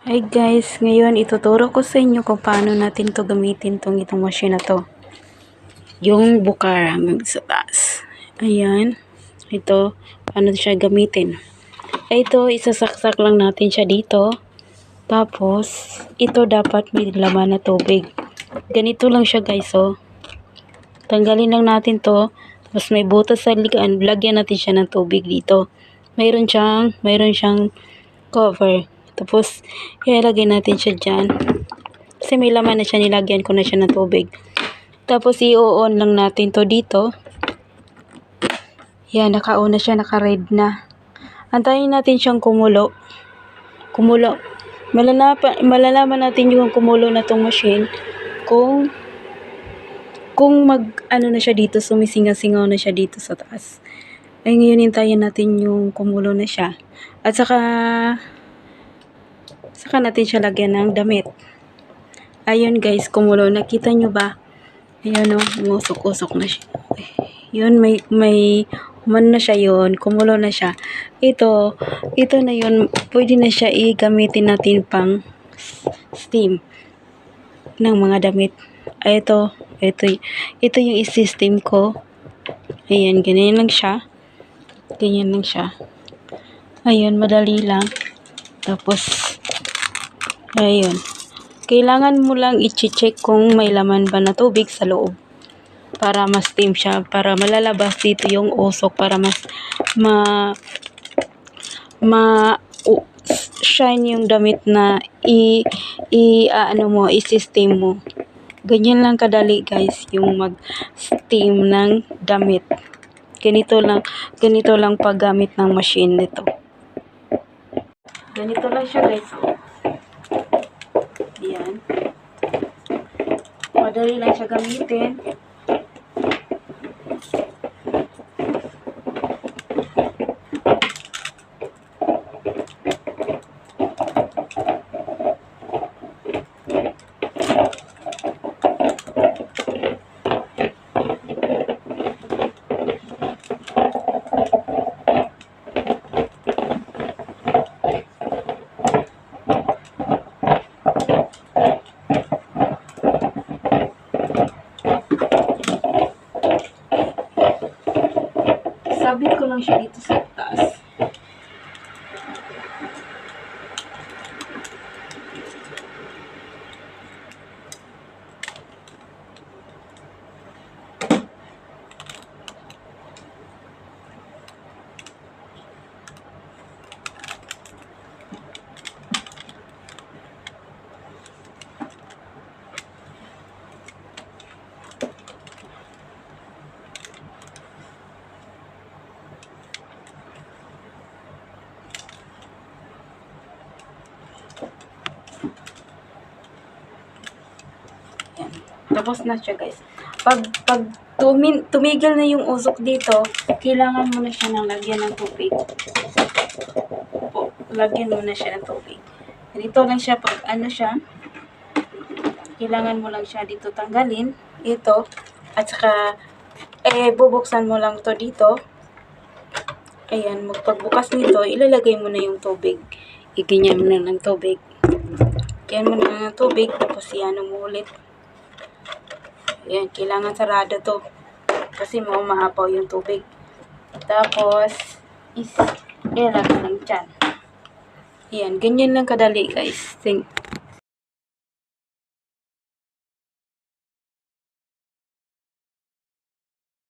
Hi guys, ngayon ituturo ko sa inyo kung paano natin to gamitin itong machine na to. Yung bukar hanggang sa taas. Ayan. Ito, paano siya gamitin. Ito, isasaksak lang natin siya dito. Tapos, ito dapat may laman na tubig. Ganito lang siya guys, oh. Tanggalin lang natin to. Tapos may butas sa ligaan. Lagyan natin siya ng tubig dito. Mayroon siyang cover. Tapos, ilalagay natin siya dyan. Kasi may laman na siya, nilagyan ko na siya ng tubig. Tapos, i-on lang natin to dito. Yan, naka-on na siya, naka-red na. Antayin natin siyang kumulo. Malalaman natin yung kumulo na tong machine kung ano na siya dito, sumisingaw-singaw na siya dito sa taas. Ay, ngayon hintayin natin yung kumulo na siya. At saka natin siya lagyan ng damit. Ayun guys, kumulo. Nakita nyo ba? Ayun o, umusok-usok na siya. Yun, may umano na siya yun. Kumulo na siya. Ito na yun. Pwede na siya i-gamitin natin pang steam ng mga damit. Ito yung i-system ko. Ayan, ganyan lang siya. Ayun, madali lang. Tapos, ayun. Kailangan mo lang i-check kung may laman ba na tubig sa loob. Para ma-steam siya. Para malalabas dito yung usok. Para mas shine yung damit na i-system mo. Ganyan lang kadali guys yung mag-steam ng damit. Ganito lang paggamit ng machine nito. Ganito lang siya guys. Yan. Madali lang siya gamitin. Sabit ko lang siya dito sa taas. Tapos na siya guys. Pag tumigil na yung usok dito, kailangan mo na siya ng lagyan ng tubig. Lagyan mo na siya ng tubig. Ganito lang siya pag ano siya. Kailangan mo lang siya dito tanggalin. Ito. At saka bubuksan mo lang to dito. Ayan. Pagbukas nito, ilalagay mo na yung tubig. Iganyan mo na ng tubig. Ganyan mo na ng tubig. Tapos iano mo ulit. Ayan, kailangan sarado to. Kasi maapaw yung tubig. Tapos, ilagay lang dyan. Ayan, ganyan lang kadali guys.